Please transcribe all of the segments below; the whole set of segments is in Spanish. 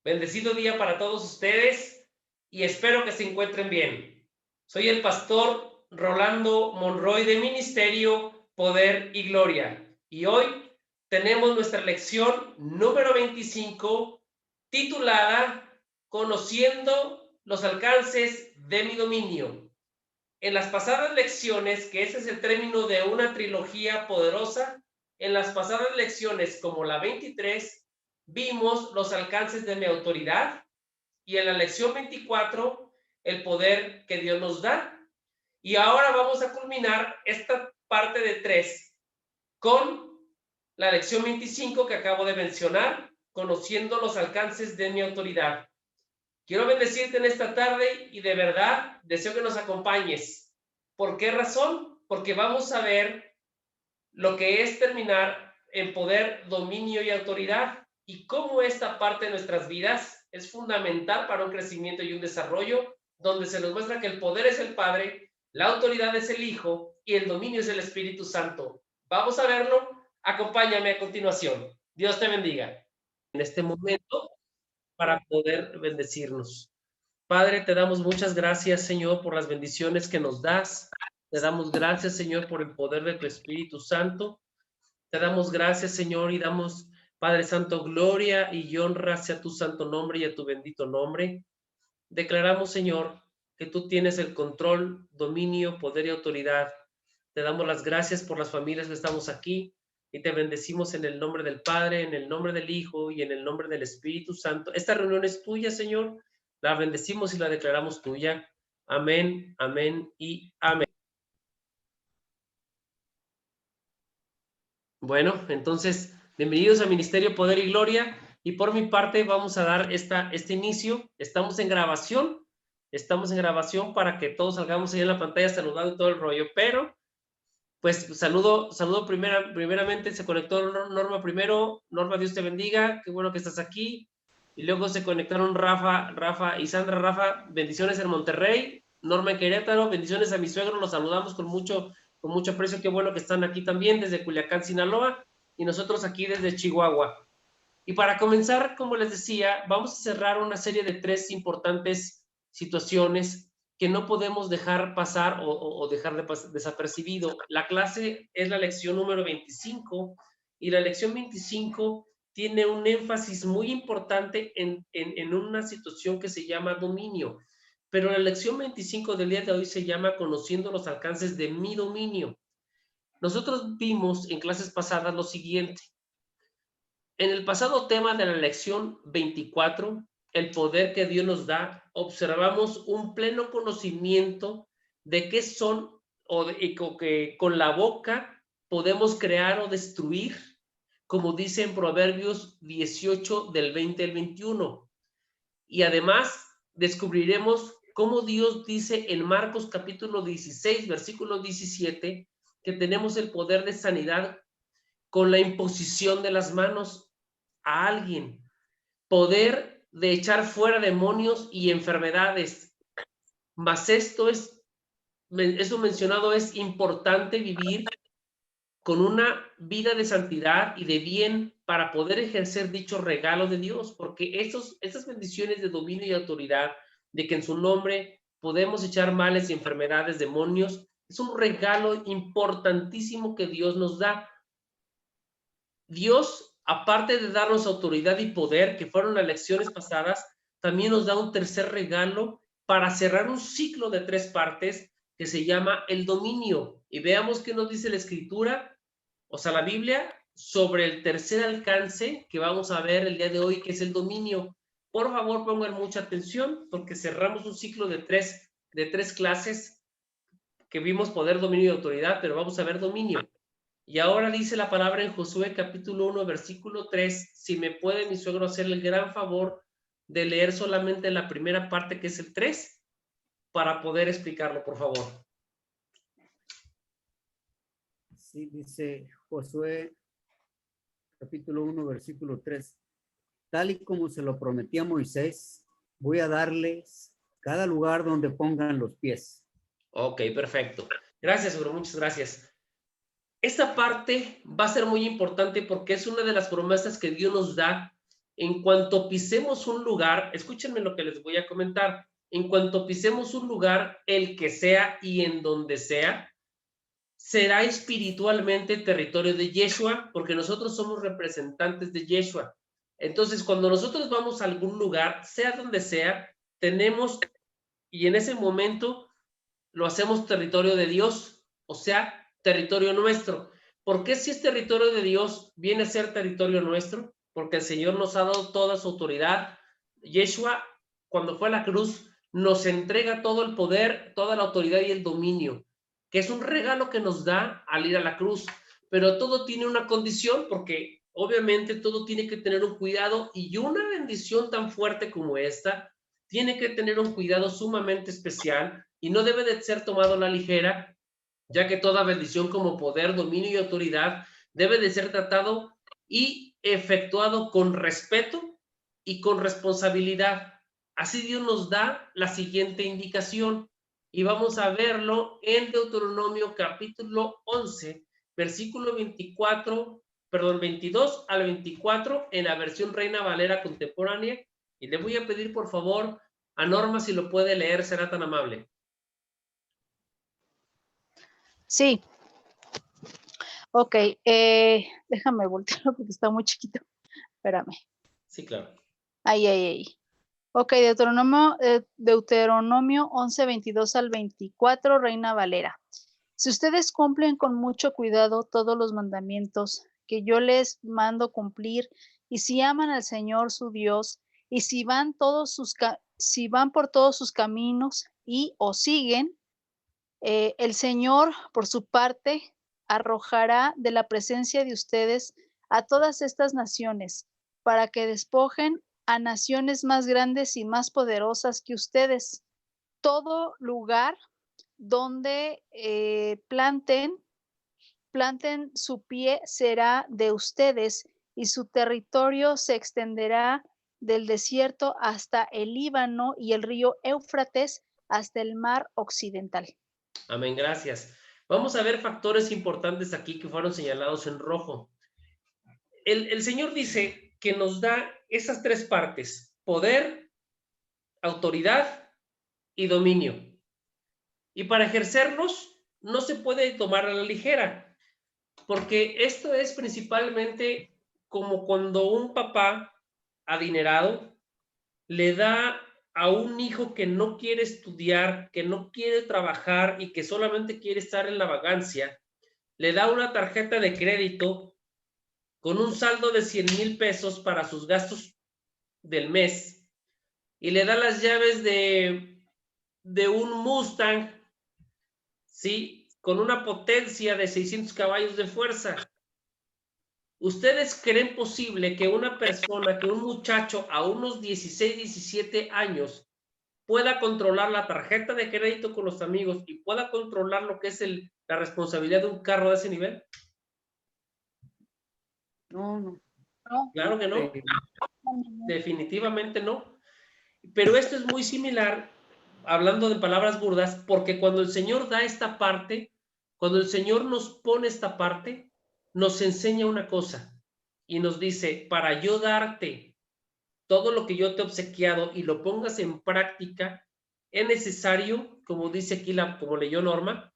Bendecido día para todos ustedes y espero que se encuentren bien. Soy el pastor Rolando Monroy de Ministerio Poder y Gloria y hoy tenemos nuestra lección número 25 titulada Conociendo los alcances de mi dominio. En las pasadas lecciones, que ese es el término de una trilogía poderosa, en las pasadas lecciones como la 23 vimos los alcances de mi autoridad y en la lección 24 el poder que Dios nos da. Y ahora vamos a culminar esta parte de 3 con la lección 25 que acabo de mencionar, conociendo los alcances de mi autoridad. Quiero bendecirte en esta tarde y de verdad deseo que nos acompañes. ¿Por qué razón? Porque vamos a ver lo que es terminar en poder, dominio y autoridad y cómo esta parte de nuestras vidas es fundamental para un crecimiento y un desarrollo donde se nos muestra que el poder es el Padre, la autoridad es el Hijo y el dominio es el Espíritu Santo. Vamos a verlo. Acompáñame a continuación. Dios te bendiga. En este momento para poder bendecirnos. Padre, te damos muchas gracias, Señor, por las bendiciones que nos das. Te damos gracias, Señor, por el poder de tu Espíritu Santo. Te damos gracias, Señor, y damos, Padre Santo, gloria y honra hacia tu santo nombre y a tu bendito nombre. Declaramos, Señor, que tú tienes el control, dominio, poder y autoridad. Te damos las gracias por las familias que estamos aquí y te bendecimos en el nombre del Padre, en el nombre del Hijo y en el nombre del Espíritu Santo. Esta reunión es tuya, Señor. La bendecimos y la declaramos tuya. Amén, amén y amén. Bueno, entonces, bienvenidos a Ministerio Poder y Gloria. Y por mi parte vamos a dar este inicio. Estamos en grabación para que todos salgamos ahí en la pantalla saludando y todo el rollo, pero pues saludo primeramente, se conectó Norma primero. Norma, Dios te bendiga, qué bueno que estás aquí. Y luego se conectaron Rafa y Sandra. Rafa, bendiciones en Monterrey. Norma en Querétaro, bendiciones a mi suegro, los saludamos con mucho aprecio, qué bueno que están aquí también desde Culiacán, Sinaloa, y nosotros aquí desde Chihuahua. Y para comenzar, como les decía, vamos a cerrar una serie de 3 importantes situaciones que no podemos dejar pasar o dejar desapercibido. La clase es la lección número 25 y la lección 25 tiene un énfasis muy importante en una situación que se llama dominio. Pero la lección 25 del día de hoy se llama Conociendo los alcances de mi dominio. Nosotros vimos en clases pasadas lo siguiente. En el pasado tema de la lección 24, el poder que Dios nos da, observamos un pleno conocimiento de qué son que con la boca podemos crear o destruir, como dice en Proverbios 18 del 20 al 21. Y además descubriremos cómo Dios dice en Marcos capítulo 16, versículo 17, que tenemos el poder de sanidad con la imposición de las manos a alguien, poder de echar fuera demonios y enfermedades. Mas eso mencionado, es importante vivir con una vida de santidad y de bien para poder ejercer dicho regalo de Dios, porque esas bendiciones de dominio y autoridad, de que en su nombre podemos echar males y enfermedades, demonios, es un regalo importantísimo que Dios nos da. Dios, aparte de darnos autoridad y poder, que fueron las lecciones pasadas, también nos da un tercer regalo para cerrar un ciclo de 3 partes que se llama el dominio. Y veamos qué nos dice la Escritura, o sea, la Biblia, sobre el tercer alcance que vamos a ver el día de hoy, que es el dominio. Por favor, pongan mucha atención, porque cerramos un ciclo de tres clases que vimos poder, dominio y autoridad, pero vamos a ver dominio. Y ahora dice la palabra en Josué capítulo 1, versículo 3, si me puede mi suegro hacer el gran favor de leer solamente la primera parte, que es el 3, para poder explicarlo, por favor. Sí, dice Josué capítulo 1, versículo 3. Tal y como se lo prometí a Moisés, voy a darles cada lugar donde pongan los pies. Ok, perfecto. Gracias, suegro, muchas gracias. Esta parte va a ser muy importante porque es una de las promesas que Dios nos da en cuanto pisemos un lugar, escúchenme lo que les voy a comentar, en cuanto pisemos un lugar, el que sea y en donde sea, será espiritualmente territorio de Yeshua, porque nosotros somos representantes de Yeshua. Entonces, cuando nosotros vamos a algún lugar, sea donde sea, tenemos, y en ese momento lo hacemos territorio de Dios, o sea, territorio nuestro. ¿Por qué si es territorio de Dios viene a ser territorio nuestro? Porque el Señor nos ha dado toda su autoridad. Yeshua, cuando fue a la cruz, nos entrega todo el poder, toda la autoridad y el dominio, que es un regalo que nos da al ir a la cruz. Pero todo tiene una condición, porque obviamente todo tiene que tener un cuidado, y una bendición tan fuerte como esta tiene que tener un cuidado sumamente especial y no debe de ser tomado a la ligera, ya que toda bendición como poder, dominio y autoridad debe de ser tratado y efectuado con respeto y con responsabilidad. Así Dios nos da la siguiente indicación, y vamos a verlo en Deuteronomio capítulo 11, versículo 22 al 24, en la versión Reina Valera contemporánea. Y le voy a pedir por favor a Norma si lo puede leer, será tan amable. Sí. Ok, déjame voltearlo porque está muy chiquito. Espérame. Sí, claro. Ahí. Ok, Deuteronomio 11, 22 al 24, Reina Valera. Si ustedes cumplen con mucho cuidado todos los mandamientos que yo les mando cumplir, y si aman al Señor su Dios, y si van por todos sus caminos y os siguen, el Señor, por su parte, arrojará de la presencia de ustedes a todas estas naciones, para que despojen a naciones más grandes y más poderosas que ustedes. Todo lugar donde planten su pie será de ustedes, y su territorio se extenderá del desierto hasta el Líbano y el río Éufrates hasta el mar occidental. Amén, gracias. Vamos a ver factores importantes aquí que fueron señalados en rojo. El Señor dice que nos da esas tres partes: poder, autoridad y dominio. Y para ejercerlos no se puede tomar a la ligera, porque esto es principalmente como cuando un papá adinerado le da a un hijo que no quiere estudiar, que no quiere trabajar y que solamente quiere estar en la vagancia, le da una tarjeta de crédito con un saldo de 100,000 pesos para sus gastos del mes, y le da las llaves de un Mustang, ¿sí? Con una potencia de 600 caballos de fuerza. ¿Ustedes creen posible que una persona, que un muchacho a unos 16, 17 años pueda controlar la tarjeta de crédito con los amigos y pueda controlar lo que es la responsabilidad de un carro de ese nivel? No. Claro que no. Definitivamente no. Pero esto es muy similar, hablando de palabras burdas, porque cuando el Señor da esta parte, cuando el Señor nos pone esta parte, nos enseña una cosa y nos dice: para yo darte todo lo que yo te he obsequiado y lo pongas en práctica, es necesario, como dice aquí, como leyó Norma,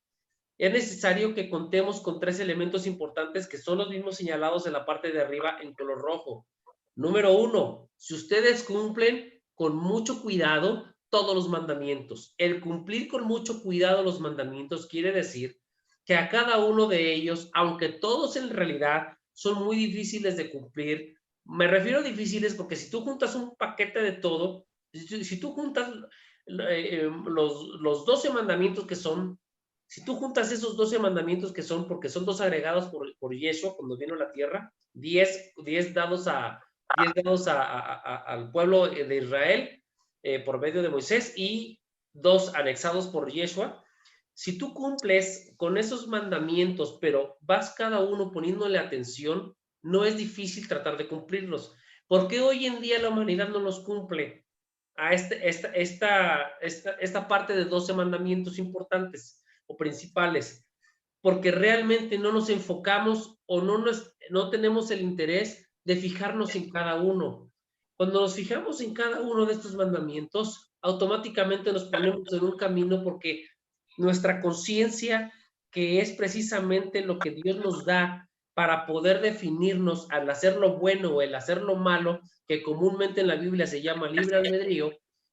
es necesario que contemos con tres elementos importantes que son los mismos señalados en la parte de arriba en color rojo. Número 1, si ustedes cumplen con mucho cuidado todos los mandamientos. El cumplir con mucho cuidado los mandamientos quiere decir que a cada uno de ellos, aunque todos en realidad son muy difíciles de cumplir, me refiero a difíciles porque si tú juntas un paquete de todo, si tú juntas los 12 mandamientos que son, si tú juntas esos 12 mandamientos que son, porque son dos agregados por Yeshua cuando vino a la tierra, 10 dados al pueblo de Israel por medio de Moisés, y 2 anexados por Yeshua. Si tú cumples con esos mandamientos, pero vas cada uno poniéndole atención, no es difícil tratar de cumplirlos. ¿Por qué hoy en día la humanidad no los cumple? A esta parte de 12 mandamientos importantes o principales, porque realmente no nos enfocamos o no tenemos el interés de fijarnos en cada uno. Cuando nos fijamos en cada uno de estos mandamientos, automáticamente nos ponemos en un camino porque nuestra conciencia, que es precisamente lo que Dios nos da para poder definirnos al hacer lo bueno o el hacer lo malo, que comúnmente en la Biblia se llama libre albedrío,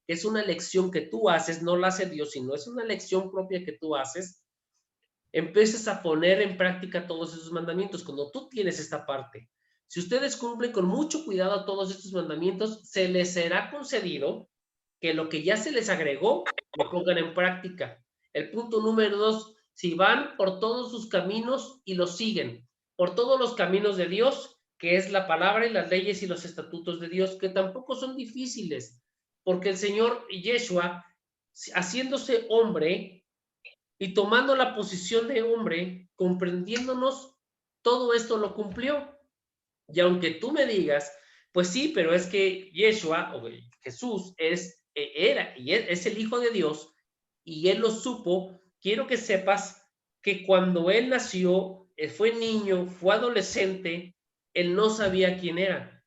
que es una elección que tú haces, no la hace Dios, sino es una elección propia que tú haces, empiezas a poner en práctica todos esos mandamientos cuando tú tienes esta parte. Si ustedes cumplen con mucho cuidado todos estos mandamientos, se les será concedido que lo que ya se les agregó lo pongan en práctica. El punto número 2, si van por todos sus caminos y los siguen, por todos los caminos de Dios, que es la palabra y las leyes y los estatutos de Dios, que tampoco son difíciles, porque el Señor Yeshua, haciéndose hombre y tomando la posición de hombre, comprendiéndonos, todo esto lo cumplió. Y aunque tú me digas, pues sí, pero es que Yeshua o Jesús era y es el Hijo de Dios y él lo supo, quiero que sepas que cuando él nació, fue niño, fue adolescente, él no sabía quién era.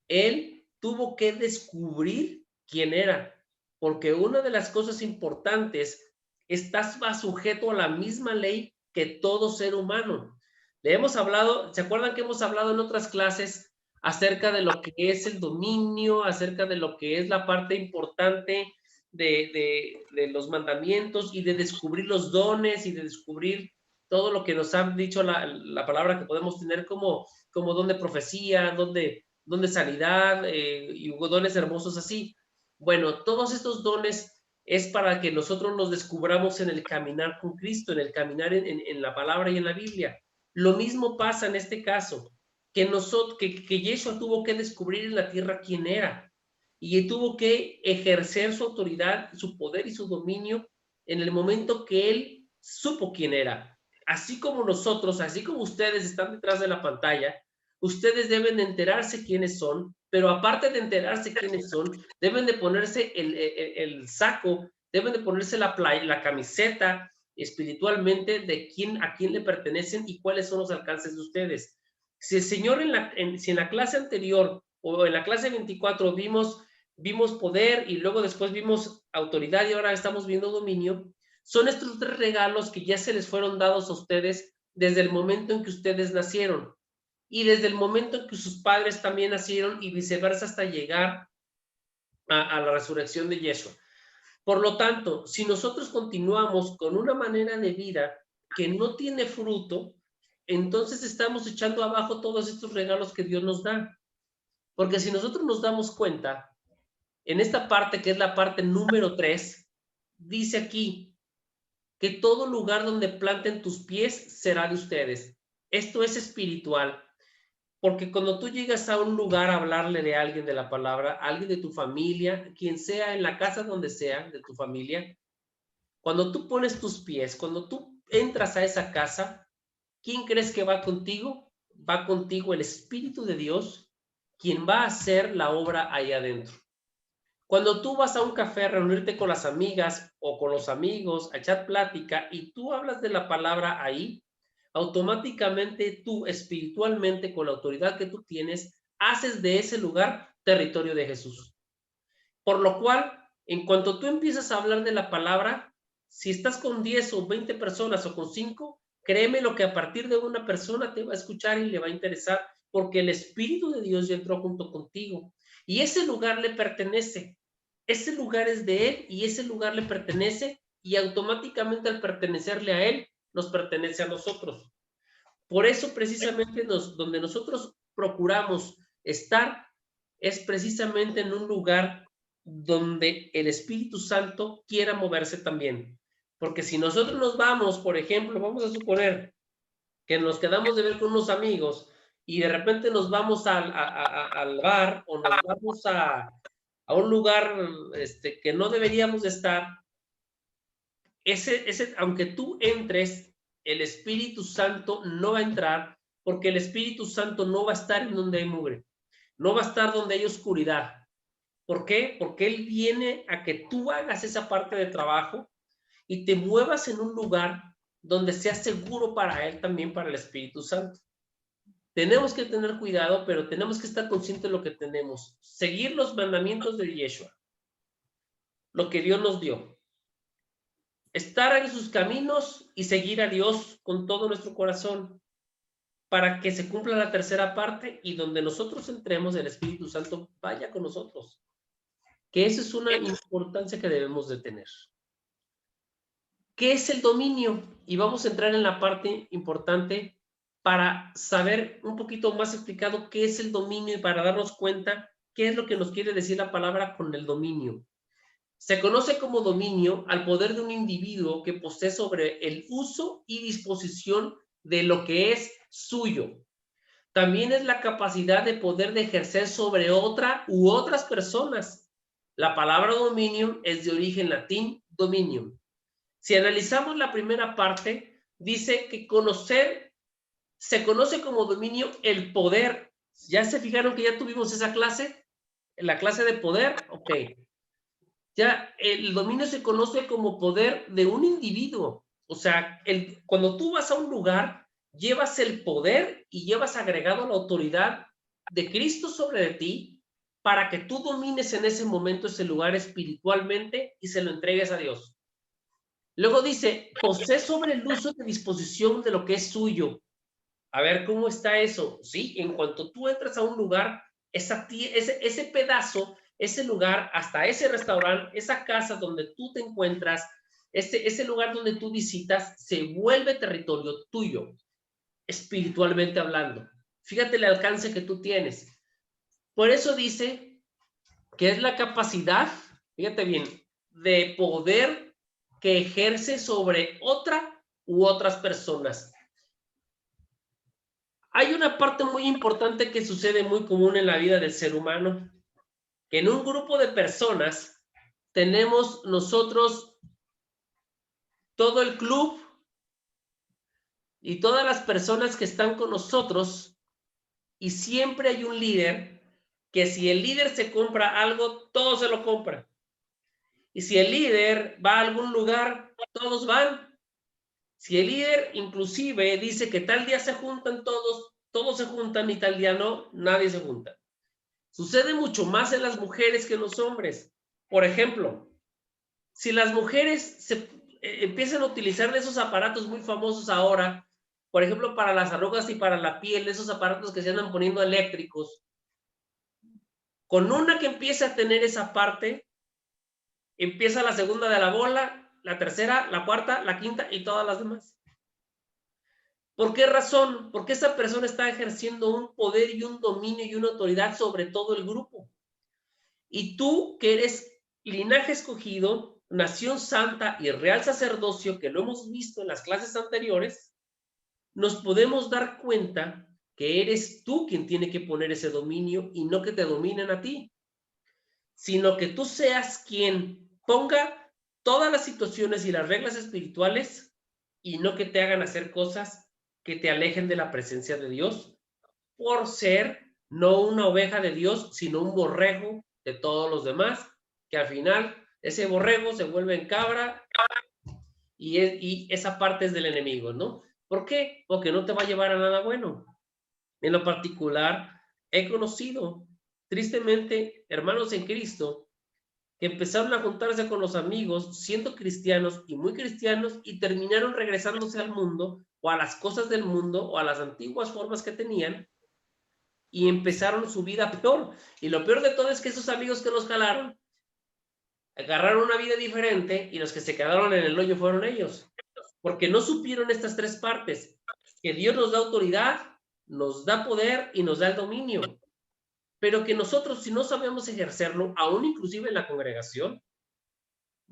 Él tuvo que descubrir quién era, porque una de las cosas importantes, estás sujeto a la misma ley que todo ser humano. Le hemos hablado, ¿se acuerdan que hemos hablado en otras clases acerca de lo que es el dominio, acerca de lo que es la parte importante de los mandamientos y de descubrir los dones y de descubrir todo lo que nos han dicho la palabra que podemos tener como don de profecía, don de sanidad y dones hermosos así? Bueno, todos estos dones es para que nosotros nos descubramos en el caminar con Cristo, en el caminar en la palabra y en la Biblia. Lo mismo pasa en este caso, que Yeshua tuvo que descubrir en la tierra quién era y tuvo que ejercer su autoridad, su poder y su dominio en el momento que él supo quién era. Así como nosotros, así como ustedes están detrás de la pantalla, ustedes deben de enterarse quiénes son, pero aparte de enterarse quiénes son, deben de ponerse el saco, deben de ponerse la camiseta espiritualmente de a quién le pertenecen y cuáles son los alcances de ustedes. Si el Señor si en la clase anterior o en la clase 24 vimos poder y luego después vimos autoridad y ahora estamos viendo dominio, son estos 3 regalos que ya se les fueron dados a ustedes desde el momento en que ustedes nacieron y desde el momento en que sus padres también nacieron y viceversa hasta llegar a la resurrección de Yeshua. Por lo tanto, si nosotros continuamos con una manera de vida que no tiene fruto, entonces estamos echando abajo todos estos regalos que Dios nos da. Porque si nosotros nos damos cuenta, en esta parte que es la parte número 3, dice aquí que todo lugar donde planten tus pies será de ustedes. Esto es espiritual. Porque cuando tú llegas a un lugar a hablarle de alguien de la palabra, alguien de tu familia, quien sea, en la casa donde sea, de tu familia, cuando tú pones tus pies, cuando tú entras a esa casa, ¿quién crees que va contigo? Va contigo el Espíritu de Dios, quien va a hacer la obra ahí adentro. Cuando tú vas a un café a reunirte con las amigas o con los amigos, a echar plática y tú hablas de la palabra ahí, automáticamente tú espiritualmente, con la autoridad que tú tienes, haces de ese lugar territorio de Jesús. Por lo cual, en cuanto tú empiezas a hablar de la palabra, si estás con 10 o 20 personas o con 5, créeme lo que a partir de una persona te va a escuchar y le va a interesar, porque el Espíritu de Dios ya entró junto contigo. Y ese lugar le pertenece. Ese lugar es de Él y ese lugar le pertenece y automáticamente al pertenecerle a Él, nos pertenece a nosotros. Por eso precisamente donde nosotros procuramos estar es precisamente en un lugar donde el Espíritu Santo quiera moverse también. Porque si nosotros nos vamos, por ejemplo, vamos a suponer que nos quedamos de ver con unos amigos y de repente nos vamos al bar o nos vamos a un lugar que no deberíamos de estar, aunque tú entres, el Espíritu Santo no va a entrar porque el Espíritu Santo no va a estar en donde hay mugre, no va a estar donde hay oscuridad. ¿Por qué? Porque Él viene a que tú hagas esa parte de trabajo y te muevas en un lugar donde sea seguro para Él también, para el Espíritu Santo. tenemos que tener cuidado, pero tenemos que estar conscientes de lo que tenemos. Seguir los mandamientos de Yeshua, lo que Dios nos dio. Estar en sus caminos y seguir a Dios con todo nuestro corazón para que se cumpla la tercera parte y donde nosotros entremos, el Espíritu Santo vaya con nosotros. Que esa es una importancia que debemos de tener. ¿Qué es el dominio? Y vamos a entrar en la parte importante para saber un poquito más explicado qué es el dominio y para darnos cuenta qué es lo que nos quiere decir la palabra con el dominio. Se conoce como dominio al poder de un individuo que posee sobre el uso y disposición de lo que es suyo. También es la capacidad de poder de ejercer sobre otra u otras personas. La palabra dominio es de origen latín dominium. Si analizamos la primera parte, dice que conocer, se conoce como dominio el poder. ¿Ya se fijaron que ya tuvimos esa clase? La clase de poder, ok. Ya el dominio se conoce como poder de un individuo. O sea, cuando tú vas a un lugar, llevas el poder y llevas agregado la autoridad de Cristo sobre ti para que tú domines en ese momento ese lugar espiritualmente y se lo entregues a Dios. Luego dice, posee sobre el uso de disposición de lo que es suyo. A ver, ¿cómo está eso? Sí, en cuanto tú entras a un lugar, ese pedazo, ese lugar, hasta ese restaurante, esa casa donde tú te encuentras, ese lugar donde tú visitas, se vuelve territorio tuyo, espiritualmente hablando. Fíjate el alcance que tú tienes. Por eso dice que es la capacidad, fíjate bien, de poder que ejerce sobre otra u otras personas. Hay una parte muy importante que sucede muy común en la vida del ser humano, que en un grupo de personas tenemos nosotros todo el club y todas las personas que están con nosotros y siempre hay un líder que si el líder se compra algo, todos se lo compran. Y si el líder va a algún lugar, todos van. Si el líder inclusive dice que tal día se juntan todos, todos se juntan y tal día no, nadie se junta. Sucede mucho más en las mujeres que en los hombres. Por ejemplo, si las mujeres empiezan a utilizar de esos aparatos muy famosos ahora, por ejemplo, para las arrugas y para la piel, esos aparatos que se andan poniendo eléctricos, con una que empieza a tener esa parte, empieza la segunda de la bola, la tercera, la cuarta, la quinta y todas las demás. ¿Por qué razón? Porque esa persona está ejerciendo un poder y un dominio y una autoridad sobre todo el grupo. Y tú, que eres linaje escogido, nación santa y real sacerdocio, que lo hemos visto en las clases anteriores, nos podemos dar cuenta que eres tú quien tiene que poner ese dominio y no que te dominen a ti, sino que tú seas quien ponga todas las situaciones y las reglas espirituales y no que te hagan hacer cosas que te alejen de la presencia de Dios por ser no una oveja de Dios, sino un borrego de todos los demás, que al final ese borrego se vuelve en cabra y esa parte es del enemigo, ¿no? ¿Por qué? Porque no te va a llevar a nada bueno. En lo particular, he conocido, tristemente, hermanos en Cristo, que empezaron a juntarse con los amigos siendo cristianos y muy cristianos y terminaron regresándose al mundo o a las cosas del mundo o a las antiguas formas que tenían y empezaron su vida peor. Y lo peor de todo es que esos amigos que los jalaron agarraron una vida diferente y los que se quedaron en el hoyo fueron ellos, porque no supieron estas tres partes, que Dios nos da autoridad, nos da poder y nos da el dominio, pero que nosotros si no sabemos ejercerlo, aún inclusive en la congregación,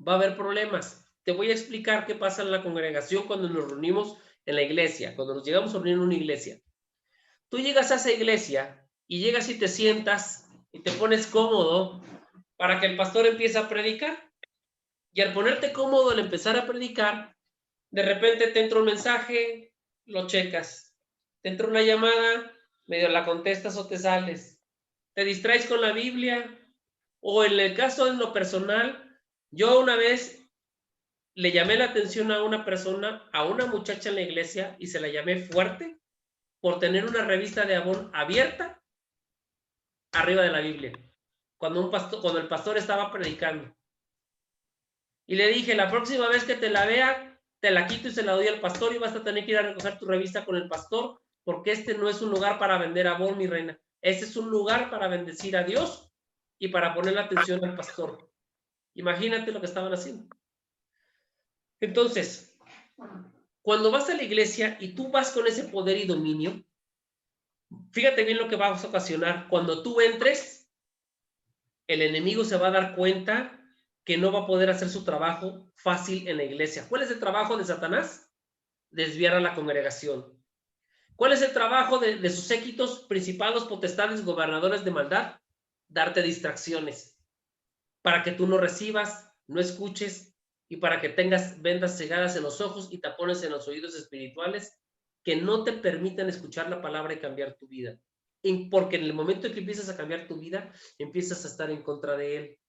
va a haber problemas. Te voy a explicar qué pasa en la congregación cuando nos reunimos en la iglesia, cuando nos llegamos a reunir en una iglesia. Tú llegas a esa iglesia y llegas y te sientas y te pones cómodo para que el pastor empiece a predicar. Y al ponerte cómodo al empezar a predicar, de repente te entra un mensaje, lo checas. Te entra una llamada, medio la contestas o te sales. Te distraes con la Biblia. O en el caso de lo personal, yo una vez le llamé la atención a una persona, a una muchacha en la iglesia, y se la llamé fuerte, por tener una revista de Avon abierta arriba de la Biblia, cuando el pastor estaba predicando. Y le dije, la próxima vez que te la vea, te la quito y se la doy al pastor y vas a tener que ir a recoger tu revista con el pastor, porque este no es un lugar para vender Avon, mi reina. Este es un lugar para bendecir a Dios y para poner la atención al pastor. Imagínate lo que estaban haciendo. Entonces, cuando vas a la iglesia y tú vas con ese poder y dominio, fíjate bien lo que vas a ocasionar. Cuando tú entres, el enemigo se va a dar cuenta que no va a poder hacer su trabajo fácil en la iglesia. ¿Cuál es el trabajo de Satanás? Desviar a la congregación. ¿Cuál es el trabajo de sus séquitos, principados, potestades, gobernadores de maldad? Darte distracciones para que tú no recibas, no escuches y para que tengas vendas cegadas en los ojos y tapones en los oídos espirituales que no te permitan escuchar la palabra y cambiar tu vida. Porque en el momento en que empiezas a cambiar tu vida, empiezas a estar en contra de él.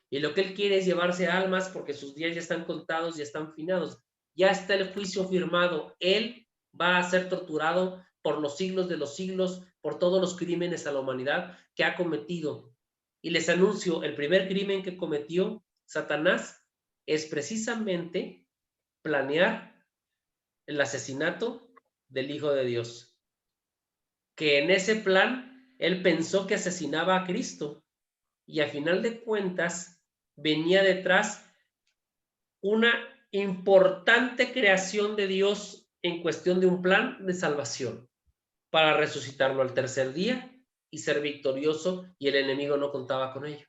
Y lo que él quiere es llevarse almas porque sus días ya están contados y están finados. Ya está el juicio firmado. Él va a ser torturado por los siglos de los siglos, por todos los crímenes a la humanidad que ha cometido. Y les anuncio, el primer crimen que cometió Satanás es precisamente planear el asesinato del Hijo de Dios. Que en ese plan, él pensó que asesinaba a Cristo. Y a final de cuentas, venía detrás una importante creación de Dios en cuestión de un plan de salvación para resucitarlo al tercer día y ser victorioso, y el enemigo no contaba con ello.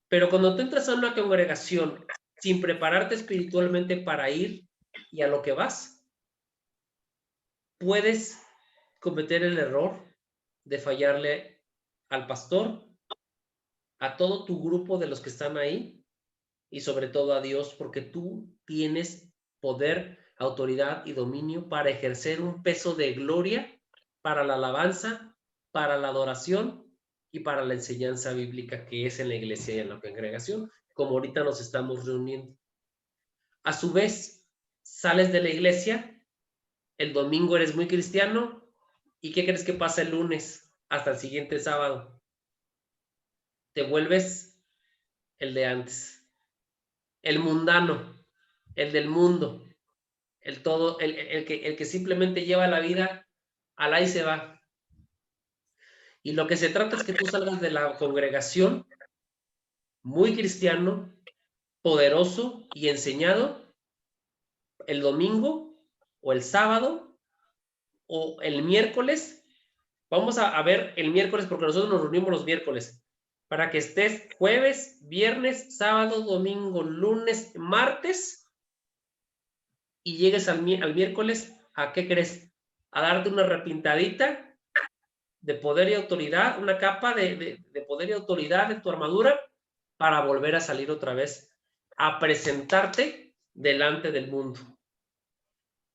Pero cuando tú entras a una congregación sin prepararte espiritualmente para ir y a lo que vas, puedes cometer el error de fallarle al pastor, a todo tu grupo de los que están ahí y sobre todo a Dios, porque tú tienes poder, autoridad y dominio para ejercer un peso de gloria para la alabanza, para la adoración y para la enseñanza bíblica que es en la iglesia y en la congregación, como ahorita nos estamos reuniendo. A su vez, sales de la iglesia, el domingo eres muy cristiano, ¿y qué crees que pasa el lunes hasta el siguiente sábado? Te vuelves el de antes, el mundano, el del mundo, el que simplemente lleva la vida al ahí se va. Y lo que se trata es que tú salgas de la congregación muy cristiano, poderoso y enseñado el domingo o el sábado o el miércoles. Vamos a ver el miércoles porque nosotros nos reunimos los miércoles para que estés jueves, viernes, sábado, domingo, lunes, martes y llegues al miércoles, ¿a qué crees? A darte una repintadita de poder y autoridad, una capa de poder y autoridad de tu armadura para volver a salir otra vez a presentarte delante del mundo.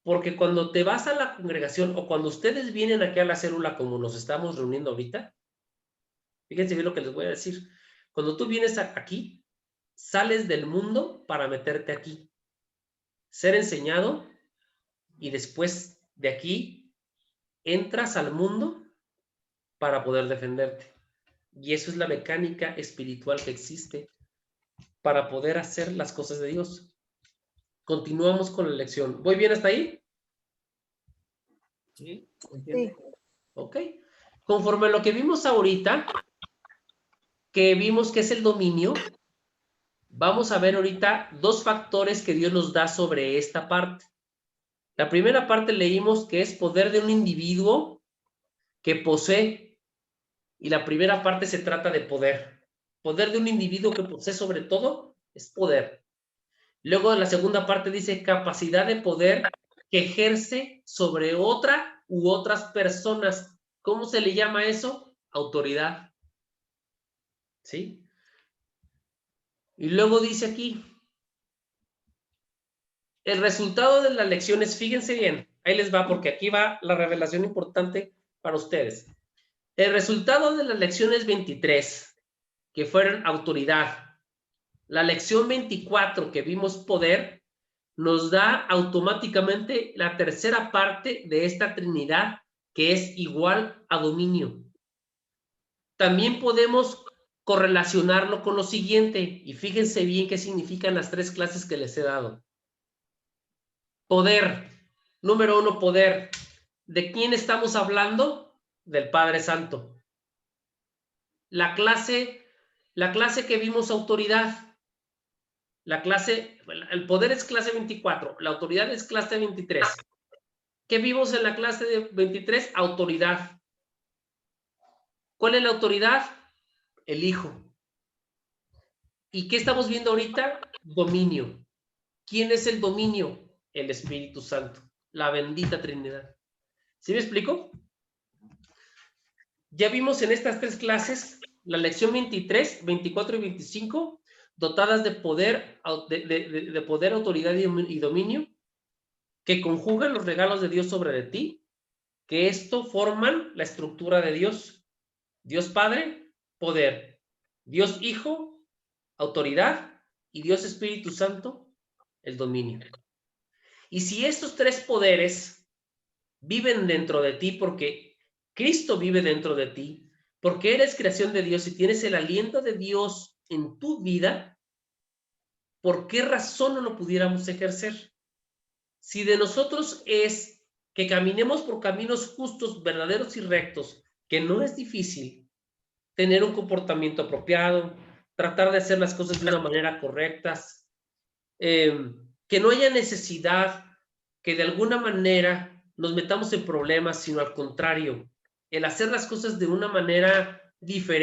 Porque cuando te vas a la congregación o cuando ustedes vienen aquí a la célula como nos estamos reuniendo ahorita, fíjense bien lo que les voy a decir. Cuando tú vienes aquí, sales del mundo para meterte aquí, ser enseñado y después de aquí entras al mundo para poder defenderte. Y eso es la mecánica espiritual que existe para poder hacer las cosas de Dios. Continuamos con la lección. ¿Voy bien hasta ahí? Sí, entiendo. Ok. Conforme a lo que vimos ahorita, que vimos que es el dominio, vamos a ver ahorita dos factores que Dios nos da sobre esta parte. La primera parte leímos que es poder de un individuo que posee, y la primera parte se trata de poder. Poder de un individuo que posee sobre todo es poder. Luego la segunda parte dice capacidad de poder que ejerce sobre otra u otras personas. ¿Cómo se le llama eso? Autoridad. ¿Sí? Y luego dice aquí, el resultado de las lecciones, fíjense bien, ahí les va porque aquí va la revelación importante para ustedes. El resultado de las lecciones 23, que fueron autoridad, la lección 24, que vimos poder, nos da automáticamente la tercera parte de esta Trinidad, que es igual a dominio. También podemos correlacionarlo con lo siguiente, y fíjense bien qué significan las tres clases que les he dado. Poder. Número 1, poder. ¿De quién estamos hablando? Del Padre Santo. La clase que vimos, autoridad. El poder es clase 24, la autoridad es clase 23. ¿Qué vimos en la clase de 23? Autoridad. ¿Cuál es la autoridad? El Hijo. ¿Y qué estamos viendo ahorita? Dominio. ¿Quién es el dominio? El Espíritu Santo, la bendita Trinidad. ¿Sí me explico? Ya vimos en estas tres clases, la lección 23, 24 y 25, dotadas de poder, de poder, autoridad y dominio, que conjugan los regalos de Dios sobre de ti, que esto forman la estructura de Dios. Dios Padre, poder. Dios Hijo, autoridad. Y Dios Espíritu Santo, el dominio. Y si estos tres poderes viven dentro de ti, porque Cristo vive dentro de ti, porque eres creación de Dios y tienes el aliento de Dios en tu vida, ¿por qué razón no lo pudiéramos ejercer? Si de nosotros es que caminemos por caminos justos, verdaderos y rectos, que no es difícil, tener un comportamiento apropiado, tratar de hacer las cosas de una manera correcta, que no haya necesidad que de alguna manera nos metamos en problemas, sino al contrario, el hacer las cosas de una manera diferente.